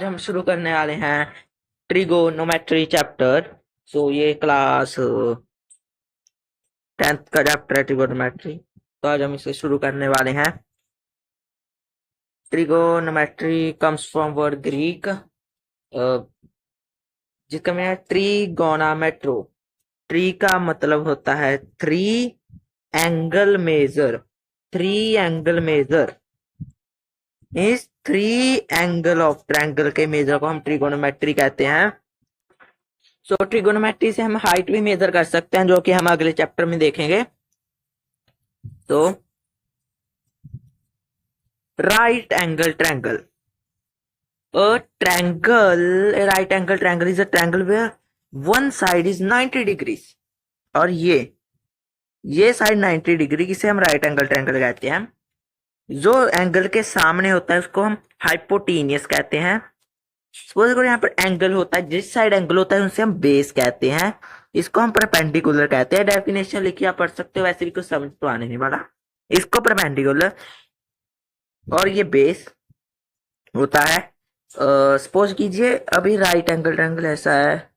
हम शुरू करने वाले हैं ट्रिगोनोमेट्री चैप्टर। सो ये क्लास 10th का चैप्टर है ट्रिगोनोमेट्री। तो आज हम इसे शुरू करने वाले हैं। Trigonometry comes from word Greek, जिसका मैं ट्रीगोनामेट्रो। ट्री का मतलब होता है three angle measure. Three angle measure इस थ्री एंगल ऑफ ट्रायंगल के मेजर को हम ट्रिगोनोमेट्री कहते हैं। सो ट्रिगोनोमेट्री से हम हाइट भी मेजर कर सकते हैं, जो कि हम अगले चैप्टर में देखेंगे। तो right angle triangle, a right angle triangle is a triangle where one side is 90 degrees, और ये साइड 90 डिग्री, इसे हम राइट एंगल ट्रायंगल कहते हैं। जो एंगल के सामने होता है उसको हम हाइपोटेनियस कहते हैं। सपोज करो यहाँ पर एंगल होता है, जिस साइड एंगल होता है उनसे हम बेस कहते हैं। इसको हम परपेंडिकुलर कहते हैं। डेफिनेशन लिखिए, आप पढ़ सकते हो, वैसे भी कुछ समझ तो आने नहीं वाला। इसको परपेंडिकुलर और ये बेस होता है। सपोज कीजिए अभी राइट एंगल ट्रायंगल ऐसा है,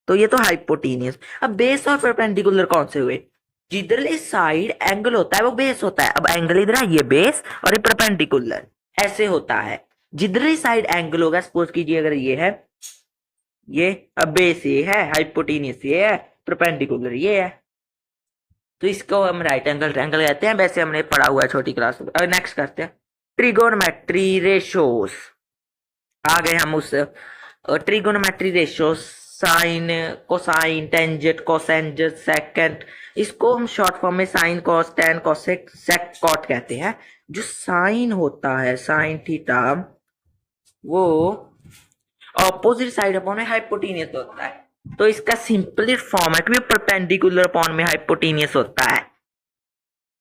तो ये तो हाइपोटेनियस। अब बेस और परपेंडिकुलर कौन से हुए? जिधरली साइड एंगल होता है वो बेस होता है। अब एंगल इधर है, ये बेस, और ये परपेंडिकुलर ऐसे होता है। जिधरली साइड एंगल होगा, सपोज कीजिए अगर ये है, ये अब बेस ये है, हाइपोटेनियस ये है, परपेंडिकुलर ये है, तो इसको हम राइट एंगल ट्रायंगल कहते हैं। वैसे हमने पढ़ा हुआ है छोटी क्लास में। अब नेक्स्ट करते हैं ट्रिगोनोमेट्री रेशोस। आ गए हम उस trigonometry ratio, sine, cosine, tangent, cosecant, secant. इसको हम शॉर्ट फॉर्म में sine, cos, tan, cosec, sec, cot कहते हैं। जो साइन होता है, साइन थीटा, वो ऑपोजिट साइड अपॉन में हाइपोटेनियस होता है। तो इसका सिंपली फॉर्म है कि परपेंडिकुलर अपॉन में हाइपोटेनियस होता है।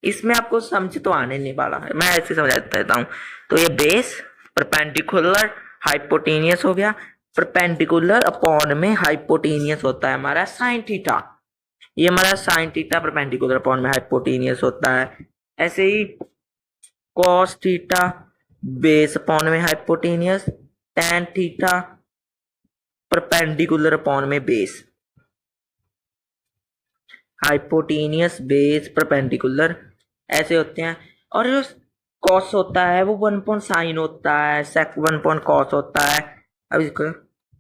इसमें आपको समझ तो आने नहीं वाला है, मैं ऐसे समझा देता हूँ। तो ये बेस, परपेंडिकुलर, हाइपोटेनियस हो गया। परपेंडिकुलर अपॉन में हाइपोटेनियस होता है हमारा साइन थीटा। ये हमारा साइन थीटा परपेंडिकुलर अपॉन में हाइपोटेनियस होता है। ऐसे ही कॉस थीटा बेस अपॉन में hypotenuse, tan theta perpendicular upon में बेस, हाइपोटेनियस बेस परपेंडिकुलर ऐसे होते हैं। और जो कॉस होता है वो वन पॉइंट साइन होता है, सेक वन पॉइंट कॉस होता है। अब इसको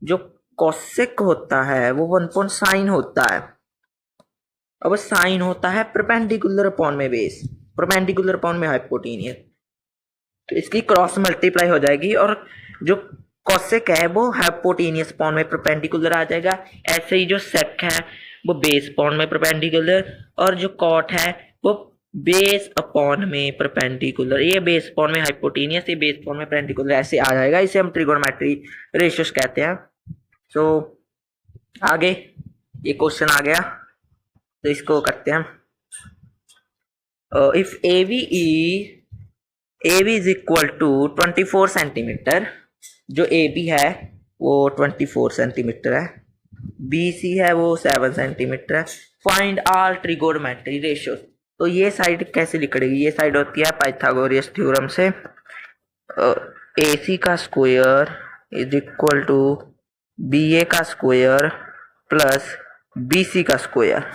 जो कॉसेक होता है वो वन पॉइंट साइन होता है। अब साइन होता है परपेंडिकुलर अपॉन में बेस, परपेंडिकुलर अपॉन में हाइपोटेनियस, तो इसकी क्रॉस मल्टीप्लाई हो जाएगी और जो कॉसेक है वो हाइपोटेनियस अपॉन में परपेंडिकुलर आ जाएगा। ऐसे ही जो सेक है वो बेस अपॉन में परपेंडिकुलर, और जो कॉट है वो बेस अपॉन में परपेंडिकुलर। ये बेस अपॉन में हाइपोटेनियस, ये बेस अपॉन में परपेंडिकुलर, ऐसे आ जाएगा। इसे हम ट्रिगोनोमेट्री रेशियोस कहते हैं। सो आगे ये क्वेश्चन आ गया, तो इसको करते हैं। If A B is equal to 24 centimetre, जो ए बी है वो 24 सेंटीमीटर है, बी सी है वो 7 सेंटीमीटर है। Find all trigonometry ratio. तो ये साइड कैसे लिखेगी? ये साइड होती है पाइथागोरस थ्योरम से, ए सी का square is equal to B A का स्क्वायर प्लस बी सी का स्क्वायर।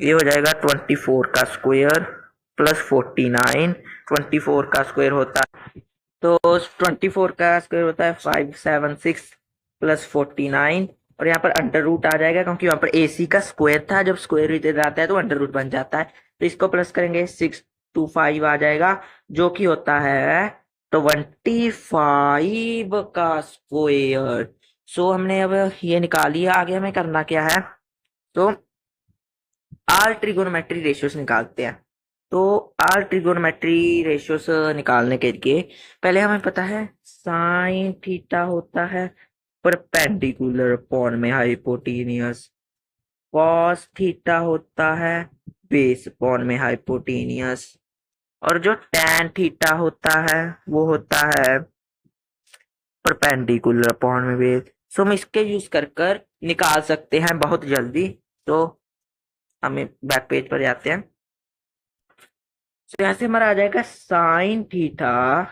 ये हो जाएगा 24 का स्क्वायर प्लस 49। 24 का स्क्वायर होता है, तो 24 का स्क्वायर होता है 576 प्लस 49, और यहाँ पर अंडर रूट आ जाएगा क्योंकि वहां पर ए सी का स्क्वायर था। जब स्क्वायर इधर आता है तो अंडर रूट बन जाता है। तो इसको प्लस करेंगे 625 आ जाएगा, जो कि होता है 25 का स्क्वायर। सो हमने अब ये निकाल लिया। आगे हमें करना क्या है? तो आर ट्रिगोनोमेट्री रेशियोस निकालते हैं। तो आर ट्रिगोनोमेट्री रेशियोस निकालने के लिए पहले हमें पता है साइन थीटा होता है परपेंडिकुलर अपॉन में हाइपोटेनियस, कॉस थीटा होता है बेस अपॉन में हाइपोटेनियस, और जो टैन थीटा होता है वो होता है परपेंडिकुलर अपॉन में बेस। सो हम इसके यूज कर निकाल सकते हैं बहुत जल्दी। तो हमें बैक पेज पर जाते हैं। तो यहाँ से हमारा आ जाएगा साइन थीटा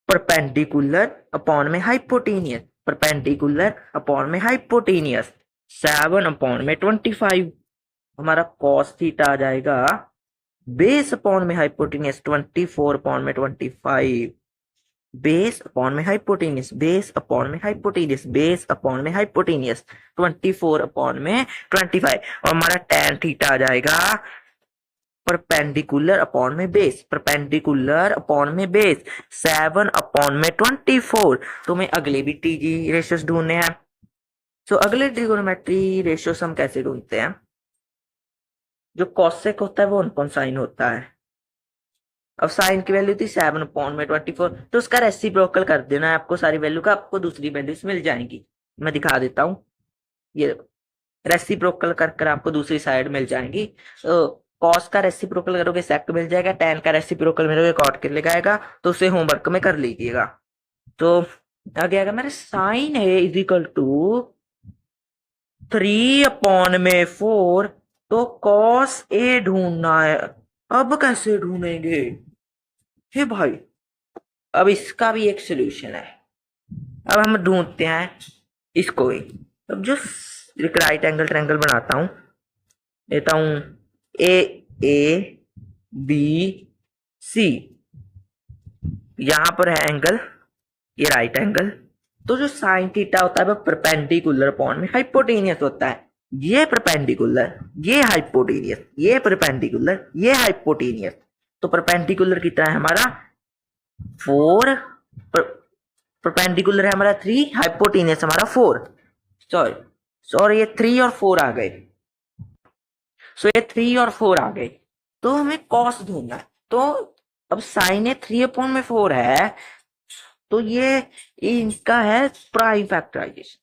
परपेंडिकुलर अपॉन में हाइपोटेनियस, परपेंडिकुलर अपॉन में हाइपोटेनियस 7 अपॉन में 25, हमारा कॉस थीटा आ जाएगा बेस अपॉन में हाइपोटेनियस 24 अपॉन में 25, बेस अपॉन में हाइपोटेनियस, बेस अपॉन में हाइपोटेनियस, बेस अपॉन में हाइपोटेनियस 24 अपॉन में 25, और हमारा tan थीटा आ जाएगा परपेंडिकुलर अपॉन में बेस, परपेंडिकुलर अपॉन में बेस 7 अपॉन में 24। तो हमें अगले भी टीजी रेशियोस ढूंढने हैं। तो अगले ट्रिगोनोमेट्री रेशियोस हम कैसे ढूंढते हैं? जो कॉसेक होता है वो अपॉन साइन होता है। अब साइन की वैल्यू थी 7 अपॉन में 24, तो उसका रेसिप्रोकल कर देना है आपको, सारी वैल्यू का आपको दूसरी वैल्यूज मिल जाएंगी। मैं दिखा देता हूँ, ये रेसिप्रोकल कर कर आपको दूसरी साइड मिल जाएंगी। तो कॉस का रेसिप्रोकल करोगे सेक मिल जाएगा, टैन का रेसिप्रोकल मिलोगे कॉट के लिए आएगा, तो उसे होमवर्क में कर लीजिएगा। तो आगे आएगा मेरे साइन है इज इक्वल टू 3 अपॉन में 4, तो कॉस ए ढूंढना है। अब कैसे ढूंढेंगे हे भाई? अब इसका भी एक सोल्यूशन है। अब हम ढूंढते हैं इसको ही। अब जो एक राइट एंगल ट्रायंगल बनाता हूं, लेता हूं ए ए बी सी, यहां पर है एंगल, ये राइट एंगल। तो जो साइन थीटा होता है वो परपेंडिकुलर अपॉन में हाइपोटेनियस होता है। ये परपेंडिकुलर, ये हाइपोटेनियस, ये परपेंडिकुलर, ये हाइपोटेनियस। तो परपेंडिकुलर कितना है हमारा 4, परपेंडिकुलर है हमारा 3, हाइपोटेनियस हमारा 4। सॉरी सॉरी, ये 3 और 4 आ गए। सो ये 3 और 4 आ गए, तो हमें कॉस ढूंढना है। तो अब साइन ए 3 अपॉन में 4 है, तो ये इनका है प्राइम फैक्टराइजेशन।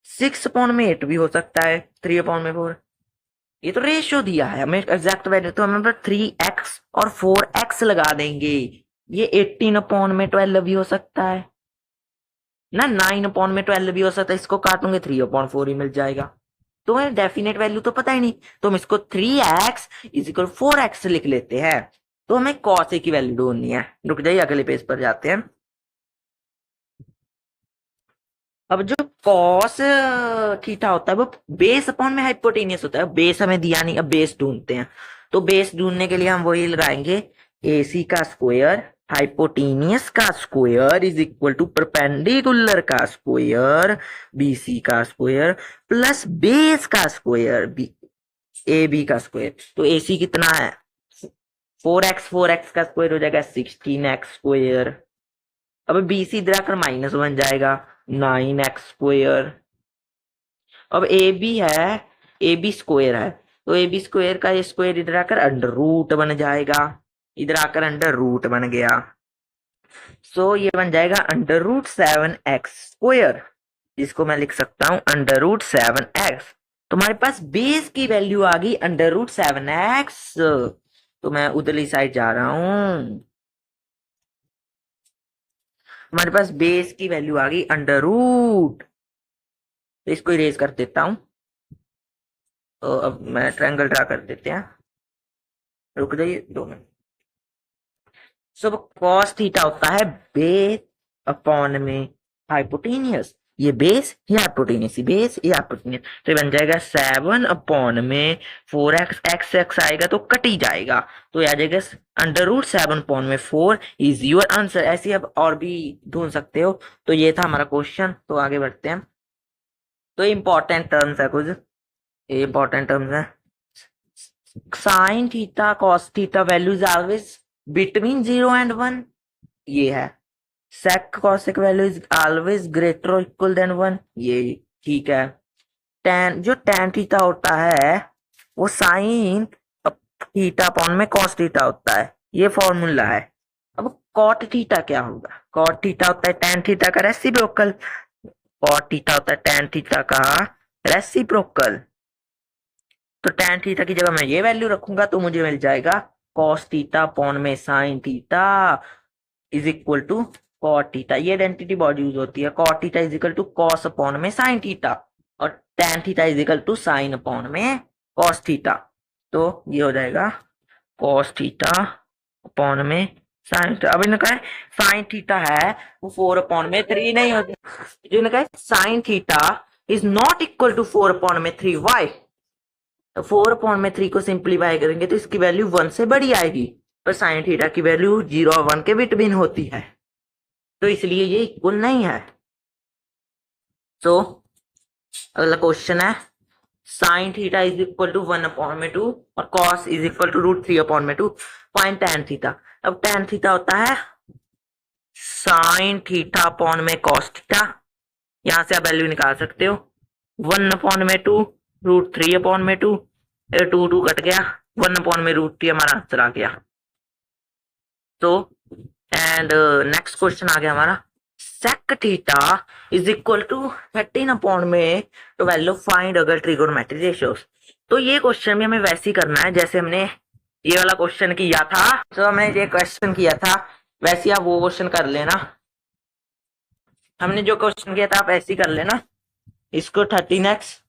6 अपॉन में 8 भी हो सकता है, 3 अपॉन में 4। ये तो रेशियो दिया है हमें एग्जैक्ट वैल्यू, तो हम 3x और 4x लगा देंगे। ये 18 अपॉन में 12 भी हो सकता है ना, 9 अपॉन में 12 भी हो सकता है। इसको काटूंगे 3 अपॉन 4 ही मिल जाएगा। तो हमें डेफिनेट वैल्यू तो पता ही नहीं, तो हम इसको 3x इज इक्वल 4x लिख लेते हैं। तो हमें cos a की वैल्यू ढूंढनी है। रुक जाइए, अगले पेज पर जाते हैं। अब जो cos थीटा होता है वो बेस अपॉन में हाइपोटेनियस होता है। बेस हमें दिया नहीं, अब बेस ढूंढते हैं। तो बेस ढूंढने के लिए हम वही लगाएंगे, AC का स्क्वायर हाइपोटेनियस का square is equal to perpendicular का स्क्वायर BC का स्क्वायर प्लस बेस का स्क्वायर AB का स्क्वायर। तो AC कितना है 4x, 4x का स्क्वायर हो जाएगा 16x स्क्वायर। अब BC इधर आकर माइनस बन जाएगा 9x स्क्वायर। अब AB है, AB स्क्वायर है, तो AB स्क्वायर का ये स्क्वायर इधर आकर अंडर रूट बन जाएगा, इधर आकर अंडर रूट बन गया। सो ये बन जाएगा अंडर रूट 7x स्क्वायर, जिसको मैं लिख सकता हूं अंडर रूट 7x। तुम्हारे पास बेस की वैल्यू आ गई अंडर रूट 7x। तो मैं उधरली साइड जा रहा हूं, हमारे पास बेस की वैल्यू आ गई अंडर रूट, तो इसको इरेज कर देता हूं। तो अब मैं ट्रायंगल ड्रा कर देते हैं, रुक जाइए 2 मिनट। सब कॉस थीटा होता है बेस अपॉन में हाइपोटेनियस, ये बेस ये हाइपोटेनियस, बेस ये हाइपोटेनियस। तो बन जाएगा 7 अपॉन में 4x, x आएगा तो कट ही जाएगा, तो आ जाएगा अंडर रूट 7 अपॉन में 4 इज योर आंसर। ऐसे अब और भी ढूंढ सकते हो। तो ये था हमारा क्वेश्चन, तो आगे बढ़ते हैं। तो इंपॉर्टेंट टर्म्स है कुछ, ये इंपॉर्टेंट टर्म्स है। Sine theta cos theta value is always between 0 and 1, ये है। sec cosec value is always greater और इक्वल देन 1, ये ठीक है। tan, जो tan थीटा होता है वो साइन थीटा अपॉन में cos थीटा होता है, ये फॉर्मूला है। अब cot थीटा क्या होगा? cot थीटा होता है tan थीटा का रेसिप्रोकल, cot थीटा होता है tan थीटा का रेसिप्रोकल। तो tan थीटा की जगह मैं ये वैल्यू रखूंगा तो मुझे मिल जाएगा cos थीटा अपॉन में sin theta is equal to cot theta. ये आइडेंटिटी बहुत यूज होती है, cot theta is equal to cos upon में sin थीटा, और tan theta is equal to sin upon में cos थीटा। तो ये हो जाएगा cos थीटा अपॉन में साइन, अब इन्होंने कहा साइन थीटा है वो 4/3 नहीं होती, जो इन्होंने कहा sine theta is not equal to 4/3, why? तो 4/3 को सिंप्लीफाई करेंगे तो इसकी वैल्यू 1 से बड़ी आएगी, पर साइन थीटा की वैल्यू 0 और 1 के बिटवीन होती है, तो इसलिए ये इक्वल नहीं है। तो अगला क्वेश्चन है sine theta is equal to 1/2 और cos is equal to √3/2, find tan theta. अब tan थीटा होता है साइन थीटा अपॉन में कॉस थीटा, यहां से आप वैल्यू निकाल सकते हो 1/2 √3/2, 2 कट गया, 1/√3 हमारा आंसर आ गया। तो एंड नेक्स्ट क्वेश्चन आ गया हमारा sec theta is equal to 13/12, find अगर ट्रिगोनोमेट्रिक रेशियोज। तो ये क्वेश्चन भी हमें वैसे ही करना है जैसे हमने ये वाला क्वेश्चन किया था, तो हमने ये क्वेश्चन किया था वैसे ही आप वो क्वेश्चन कर लेना। हमने जो क्वेश्चन किया था आप ऐसे ही कर लेना, इसको 13x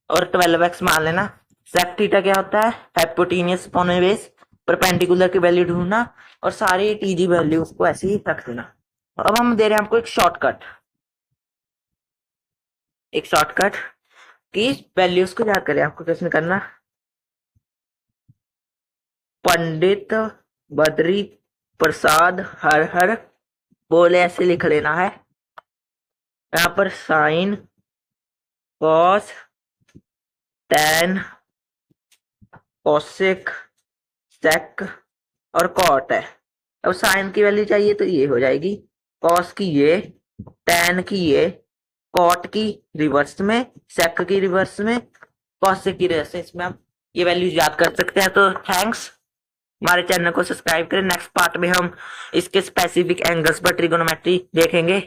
और 12x मान लेना। sec थीटा क्या होता है, हाइपोटेन्यूस अपॉन बेस, परपेंडिकुलर की वैल्यू ढूंढना और सारी टीजी वैल्यू को ऐसे ही रख देना। अब हम दे रहे हैं आपको एक शॉर्टकट की वैल्यूज को क्या करें, आपको कैसे करना, पंडित बद्री प्रसाद हर हर बोले ऐसे लिख लेना है। यहाँ पर साइन, कॉस, टैन, कोसेक, सेक और कॉट है। अब साइन की वैल्यू चाहिए तो ये हो जाएगी, कॉस की ये, टैन की ये, कॉट की रिवर्स में, सेक की रिवर्स में, कॉसेक की रिवर्स में। इसमें आप ये वैल्यूज याद कर सकते हैं। तो थैंक्स, हमारे चैनल को सब्सक्राइब करें। नेक्स्ट पार्ट में हम इसके स्पेसिफिक एंगल्स पर ट्रिगोनोमेट्री देखेंगे।